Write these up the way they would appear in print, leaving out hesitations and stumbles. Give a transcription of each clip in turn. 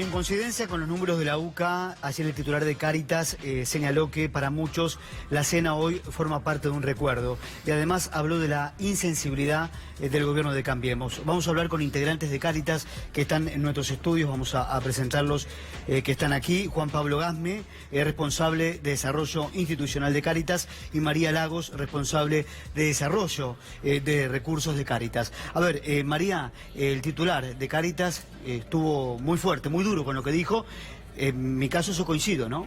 en coincidencia con los números de la UCA, ayer el titular de Cáritas señaló que para muchos la cena hoy forma parte de un recuerdo. Y además habló de la insensibilidad del gobierno de Cambiemos. Vamos a hablar con integrantes de Cáritas que están en nuestros estudios, vamos a presentarlos que están aquí. Juan Pablo Gasme, responsable de Desarrollo Institucional de Cáritas, y María Lagos, responsable de Desarrollo de Recursos de Cáritas. A ver, María, el titular de Cáritas estuvo muy fuerte, muy duro con lo que dijo. En mi caso eso coincido, ¿no?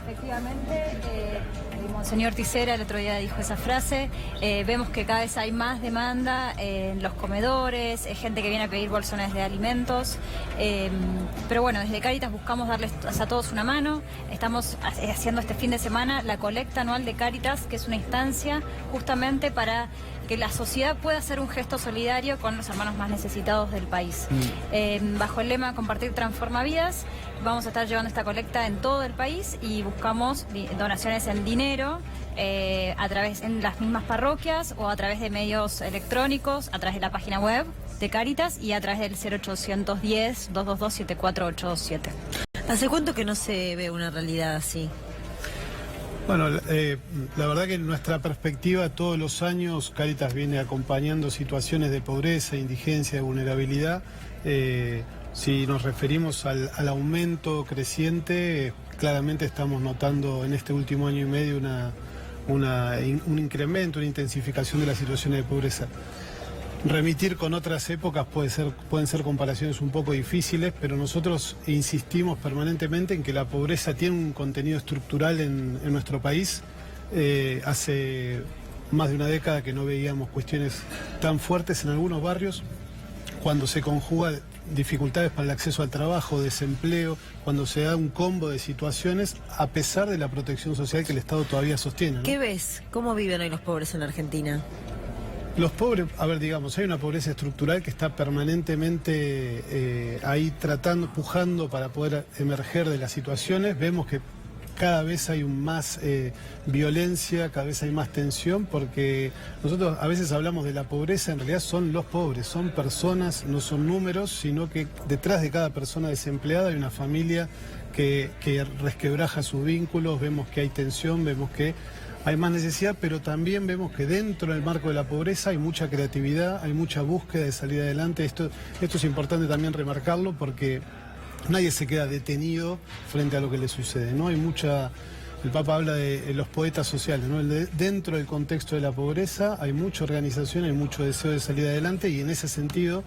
Efectivamente, el monseñor Tisera el otro día dijo esa frase. Vemos que cada vez hay más demanda en los comedores, gente que viene a pedir bolsones de alimentos. Pero bueno, desde Cáritas buscamos darles a todos una mano. Estamos haciendo este fin de semana la colecta anual de Cáritas, que es una instancia justamente para que la sociedad pueda hacer un gesto solidario con los hermanos más necesitados del país. Bajo el lema Compartir transforma vidas, vamos a estar llevando esta colecta en todo el país y buscamos donaciones en dinero, a través en las mismas parroquias o a través de medios electrónicos, a través de la página web de Cáritas y a través del 0810-222-74827. ¿Hace cuánto que no se ve una realidad así? Bueno, la verdad que en nuestra perspectiva todos los años Cáritas viene acompañando situaciones de pobreza, indigencia, de vulnerabilidad. Si nos referimos al aumento creciente, claramente estamos notando en este último año y medio un incremento, una intensificación de las situaciones de pobreza. Remitir con otras épocas pueden ser comparaciones un poco difíciles, pero nosotros insistimos permanentemente en que la pobreza tiene un contenido estructural en nuestro país. Hace más de una década que no veíamos cuestiones tan fuertes en algunos barrios, cuando se conjuga dificultades para el acceso al trabajo, desempleo, cuando se da un combo de situaciones, a pesar de la protección social que el Estado todavía sostiene, ¿no? ¿Qué ves? ¿Cómo viven hoy los pobres en la Argentina? Los pobres, a ver, digamos, hay una pobreza estructural que está permanentemente ahí tratando, pujando para poder emerger de las situaciones. Vemos que cada vez hay más violencia, cada vez hay más tensión, porque nosotros a veces hablamos de la pobreza, en realidad son los pobres, son personas, no son números, sino que detrás de cada persona desempleada hay una familia que resquebraja sus vínculos, vemos que hay tensión, vemos que hay más necesidad, pero también vemos que dentro del marco de la pobreza hay mucha creatividad, hay mucha búsqueda de salir adelante. Esto es importante también remarcarlo porque nadie se queda detenido frente a lo que le sucede, ¿no? El Papa habla de los poetas sociales, ¿no? Dentro del contexto de la pobreza hay mucha organización, hay mucho deseo de salir adelante, y en ese sentido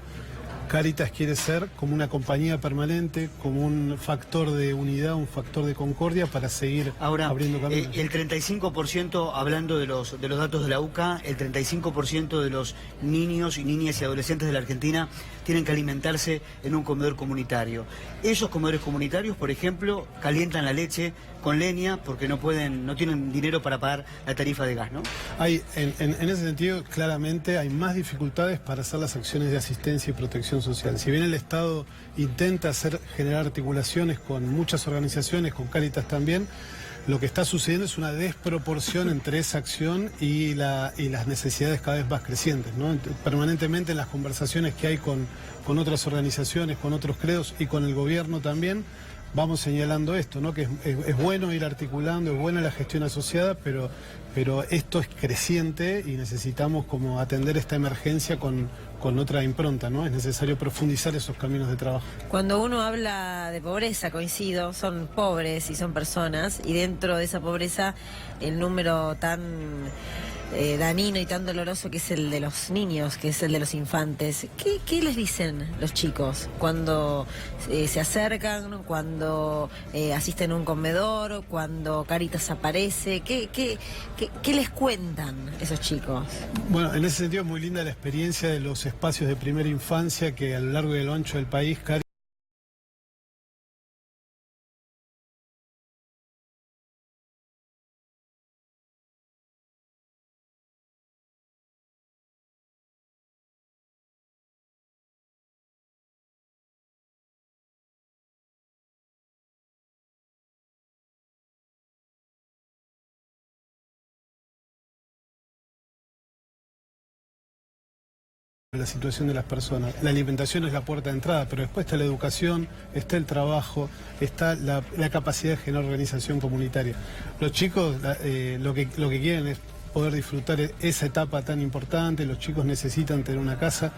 Cáritas quiere ser como una compañía permanente, como un factor de unidad, un factor de concordia para seguir abriendo caminos. El 35%, hablando de los datos de la UCA, el 35% de los niños y niñas y adolescentes de la Argentina tienen que alimentarse en un comedor comunitario. Esos comedores comunitarios, por ejemplo, calientan la leche con leña porque no tienen dinero para pagar la tarifa de gas, ¿no? En ese sentido, claramente hay más dificultades para hacer las acciones de asistencia y protección social. Si bien el Estado intenta generar articulaciones con muchas organizaciones, con Cáritas también, lo que está sucediendo es una desproporción entre esa acción y las necesidades cada vez más crecientes, ¿no? Permanentemente en las conversaciones que hay con otras organizaciones, con otros credos y con el gobierno también, vamos señalando esto, ¿no? Que es bueno ir articulando, es buena la gestión asociada, pero esto es creciente y necesitamos como atender esta emergencia con otra impronta, ¿no? Es necesario profundizar esos caminos de trabajo. Cuando uno habla de pobreza, coincido, son pobres y son personas, y dentro de esa pobreza el número tan danino y tan doloroso que es el de los niños, que es el de los infantes. ¿Qué les dicen los chicos cuando se acercan, cuando asisten a un comedor, cuando Cáritas aparece? ¿Qué les cuentan esos chicos? Bueno, en ese sentido es muy linda la experiencia de los espacios de primera infancia que a lo largo y a lo ancho del país la situación de las personas. La alimentación es la puerta de entrada, pero después está la educación, está el trabajo, está la capacidad de generar organización comunitaria. Los chicos lo que quieren es poder disfrutar esa etapa tan importante. Los chicos necesitan tener una casa,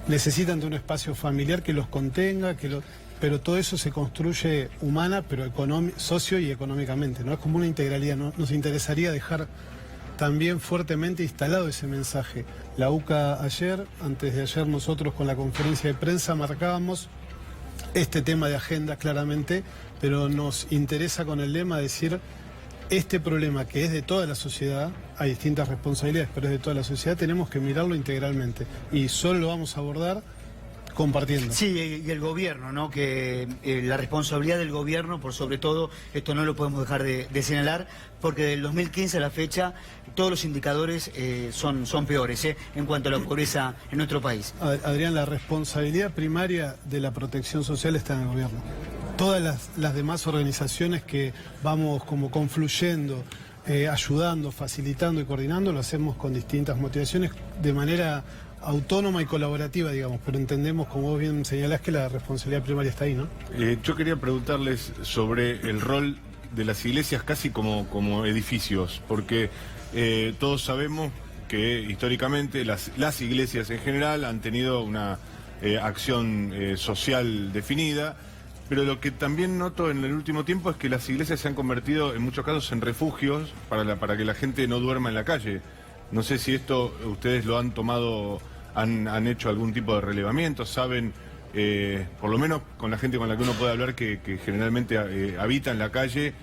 necesitan tener un espacio familiar que los contenga, pero todo eso se construye humana, pero socio y económicamente, ¿no? Es como una integralidad, ¿no? Nos interesaría dejar también fuertemente instalado ese mensaje. La UCA ayer, antes de ayer, nosotros con la conferencia de prensa marcábamos este tema de agenda claramente, pero nos interesa con el lema decir, este problema que es de toda la sociedad, hay distintas responsabilidades, pero es de toda la sociedad, tenemos que mirarlo integralmente y solo lo vamos a abordar compartiendo. Sí, y el gobierno, ¿no? Que la responsabilidad del gobierno, por sobre todo, esto no lo podemos dejar de señalar, porque del 2015 a la fecha todos los indicadores son peores en cuanto a la pobreza en nuestro país. Adrián, la responsabilidad primaria de la protección social está en el gobierno. Todas las demás organizaciones que vamos como confluyendo, ayudando, facilitando y coordinando, lo hacemos con distintas motivaciones de manera autónoma y colaborativa, digamos, pero entendemos, como vos bien señalás, que la responsabilidad primaria está ahí, ¿no? Yo quería preguntarles sobre el rol de las iglesias casi como edificios, porque todos sabemos que históricamente las iglesias en general han tenido una acción social definida, pero lo que también noto en el último tiempo es que las iglesias se han convertido en muchos casos en refugios para que la gente no duerma en la calle. No sé si esto ustedes lo han tomado, han hecho algún tipo de relevamiento, saben, por lo menos con la gente con la que uno puede hablar que generalmente habita en la calle,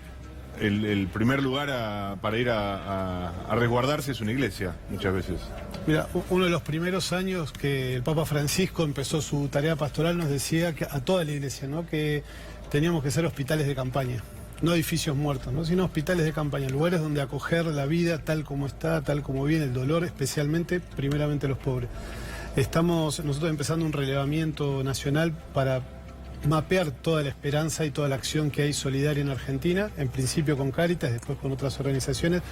el primer lugar para ir a resguardarse es una iglesia, muchas veces. Mira, uno de los primeros años que el Papa Francisco empezó su tarea pastoral nos decía que a toda la iglesia, ¿no? Que teníamos que ser hospitales de campaña. No edificios muertos, ¿no? Sino hospitales de campaña, lugares donde acoger la vida tal como está, tal como viene, el dolor, especialmente, primeramente los pobres. Estamos nosotros empezando un relevamiento nacional para mapear toda la esperanza y toda la acción que hay solidaria en Argentina, en principio con Cáritas, después con otras organizaciones,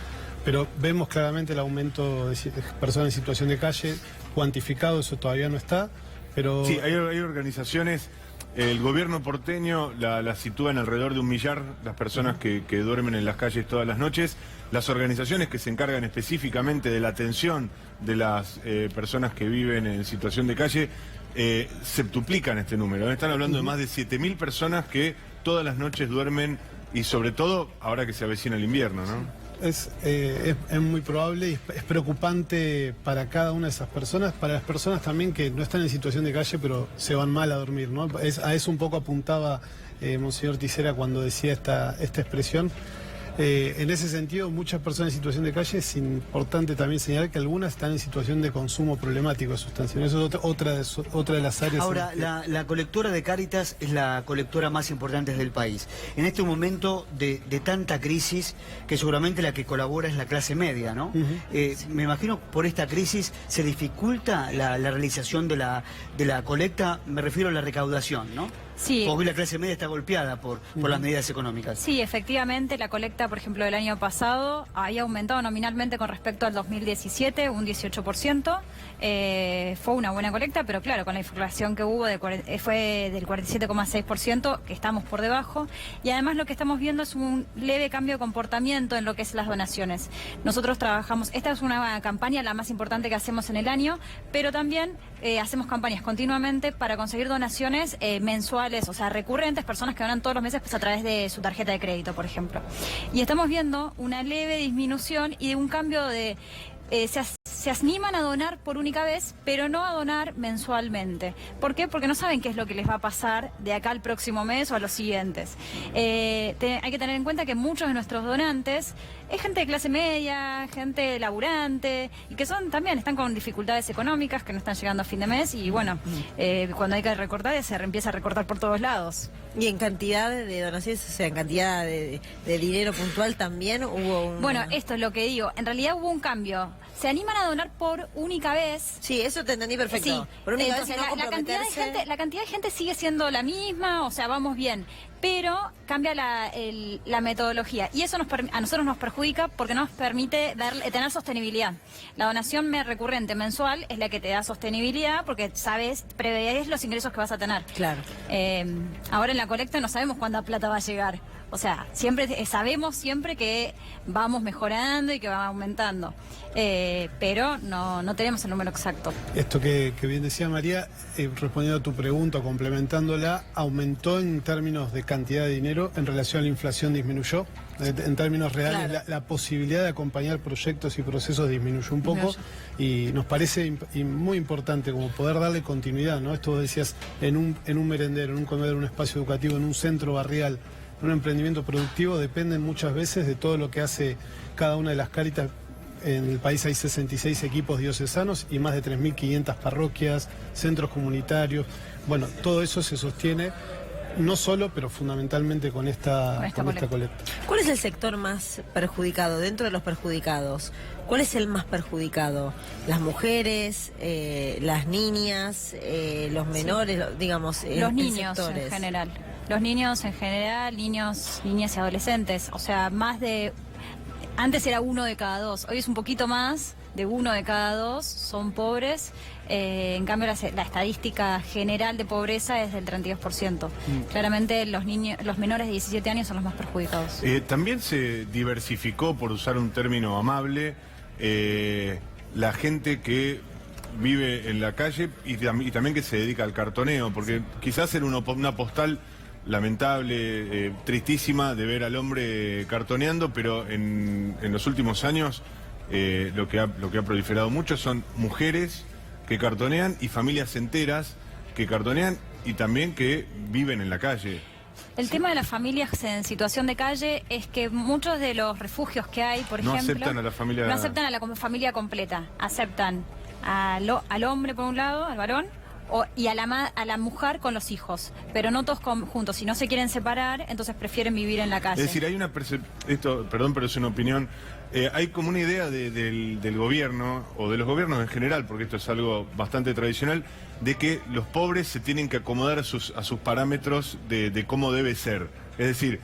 pero vemos claramente el aumento de personas en situación de calle, cuantificado, eso todavía no está, pero... Sí, hay organizaciones... El gobierno porteño la sitúa en alrededor de 1 millar las personas que duermen en las calles todas las noches. Las organizaciones que se encargan específicamente de la atención de las personas que viven en situación de calle septuplican este número. Están hablando de más de 7.000 personas que todas las noches duermen y sobre todo ahora que se avecina el invierno, ¿no? Es muy probable y es preocupante para cada una de esas personas, para las personas también que no están en situación de calle pero se van mal a dormir, ¿no? A eso un poco apuntaba Monseñor Tisera cuando decía esta expresión. En ese sentido, muchas personas en situación de calle, es importante también señalar que algunas están en situación de consumo problemático de sustancias. Eso es otra de las áreas. Ahora, la colectora de Cáritas es la colectora más importante del país. En este momento de tanta crisis, que seguramente la que colabora es la clase media, ¿no? Me imagino por esta crisis se dificulta la realización de la colecta, me refiero a la recaudación, ¿no? Sí. Porque la clase media está golpeada por las medidas económicas. Sí, efectivamente, la colecta, por ejemplo, del año pasado había aumentado nominalmente con respecto al 2017, un 18%. Fue una buena colecta, pero claro, con la inflación que hubo fue del 47,6%, que estamos por debajo. Y además lo que estamos viendo es un leve cambio de comportamiento en lo que es las donaciones. Nosotros trabajamos, esta es una campaña la más importante que hacemos en el año, pero también hacemos campañas continuamente para conseguir donaciones mensuales, o sea, recurrentes, personas que donan todos los meses pues, a través de su tarjeta de crédito, por ejemplo. Y estamos viendo una leve disminución y un cambio de... se animan a donar por única vez, pero no a donar mensualmente. ¿Por qué? Porque no saben qué es lo que les va a pasar de acá al próximo mes o a los siguientes. Hay que tener en cuenta que muchos de nuestros donantes es gente de clase media, gente laburante, y que también están con dificultades económicas, que no están llegando a fin de mes, y bueno, cuando hay que recortar, se empieza a recortar por todos lados. Y en cantidad de donaciones, o sea, en cantidad de dinero puntual también hubo un... Bueno, esto es lo que digo. En realidad hubo un cambio. Se animan a donar por única vez. Sí, eso te entendí perfecto. Sí. Por única Entonces, vez, no la cantidad de gente sigue siendo la misma, o sea, vamos bien. pero cambia la metodología y eso a nosotros nos perjudica porque no nos permite tener sostenibilidad. La donación recurrente mensual es la que te da sostenibilidad porque prevés los ingresos que vas a tener. Claro. Ahora en la colecta no sabemos cuánta plata va a llegar. O sea, sabemos siempre que vamos mejorando y que va aumentando, pero no tenemos el número exacto. Esto que bien decía María, respondiendo a tu pregunta, complementándola, aumentó en términos de cantidad de dinero, en relación a la inflación disminuyó. En términos reales, Claro. la posibilidad de acompañar proyectos y procesos disminuyó un poco y nos parece muy importante como poder darle continuidad, ¿no? Esto decías, en un merendero, en un comedor, en un espacio educativo, en un centro barrial, un emprendimiento productivo, dependen muchas veces de todo lo que hace cada una de las Cáritas. En el país hay 66 equipos diocesanos y más de 3.500 parroquias, centros comunitarios. Bueno, todo eso se sostiene no solo, pero fundamentalmente con esta colecta. ¿Cuál es el sector más perjudicado dentro de los perjudicados? ¿Cuál es el más perjudicado? ¿Las mujeres, las niñas, los menores, digamos, Los niños sectores? en general. Los niños en general, niñas y adolescentes. O sea, antes era 1 de cada 2, hoy es un poquito más de 1 de cada 2 son pobres. En cambio, la estadística general de pobreza es del 32%. Claramente los menores de 17 años son los más perjudicados. También se diversificó, por usar un término amable, la gente que vive en la calle y también que se dedica al cartoneo, porque quizás era una postal lamentable, tristísima de ver al hombre cartoneando, pero en los últimos años lo que ha proliferado mucho son mujeres que cartonean y familias enteras que cartonean y también que viven en la calle. El tema de las familias en situación de calle es que muchos de los refugios que hay, por No ejemplo, aceptan a la familia... no aceptan a la familia completa, aceptan al hombre por un lado, al varón, y a la mujer con los hijos, pero no todos juntos. Si no se quieren separar, entonces prefieren vivir en la calle. Es decir, hay una esto, perdón, pero es una opinión. Hay como una idea del gobierno, o de los gobiernos en general, porque esto es algo bastante tradicional, de que los pobres se tienen que acomodar a sus parámetros de cómo debe ser. Es decir,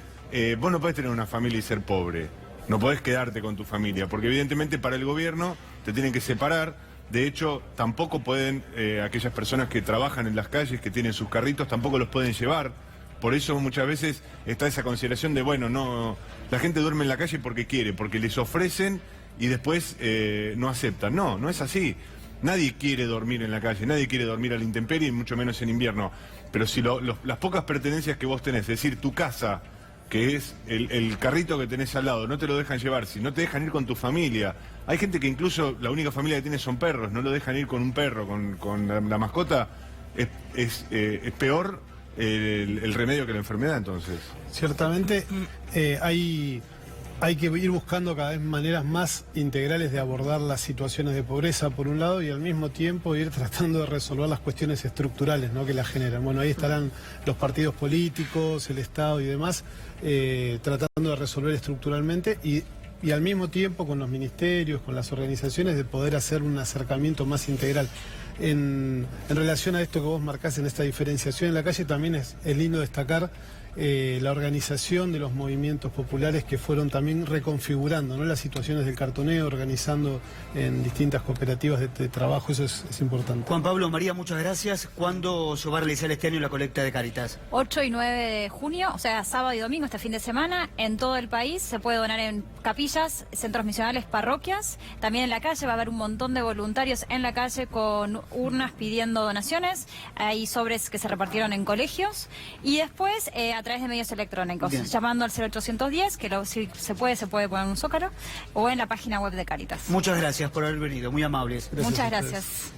vos no podés tener una familia y ser pobre. No podés quedarte con tu familia, porque evidentemente para el gobierno te tienen que separar. De hecho, tampoco pueden, aquellas personas que trabajan en las calles, que tienen sus carritos, tampoco los pueden llevar. Por eso muchas veces está esa consideración de, bueno, no, la gente duerme en la calle porque quiere, porque les ofrecen y después no aceptan. No, no es así. Nadie quiere dormir en la calle, nadie quiere dormir a la intemperie, y mucho menos en invierno. Pero si las pocas pertenencias que vos tenés, es decir, tu casa, que es el carrito que tenés al lado, no te lo dejan llevar, si no te dejan ir con tu familia. Hay gente que incluso la única familia que tiene son perros, no lo dejan ir con un perro, con la mascota. Es peor el remedio que la enfermedad, entonces. Ciertamente hay que ir buscando cada vez maneras más integrales de abordar las situaciones de pobreza, por un lado, y al mismo tiempo ir tratando de resolver las cuestiones estructurales, ¿no?, que las generan. Bueno, ahí estarán los partidos políticos, el Estado y demás, tratando de resolver estructuralmente y al mismo tiempo con los ministerios, con las organizaciones, de poder hacer un acercamiento más integral. En relación a esto que vos marcás en esta diferenciación en la calle, también es lindo destacar la organización de los movimientos populares que fueron también reconfigurando, ¿no?, las situaciones del cartoneo, organizando en distintas cooperativas de trabajo. Eso es importante. Juan Pablo, María, muchas gracias. ¿Cuándo se va a realizar este año la colecta de Cáritas? 8 y 9 de junio, o sea, sábado y domingo, este fin de semana, en todo el país. Se puede donar en capillas, centros misionales, parroquias. También en la calle va a haber un montón de voluntarios en la calle con urnas pidiendo donaciones. Hay sobres que se repartieron en colegios. Y después, a través de medios electrónicos, Bien, llamando al 0810, que si se puede poner en un zócalo, o en la página web de Cáritas. Muchas gracias por haber venido, muy amables. Muchas gracias.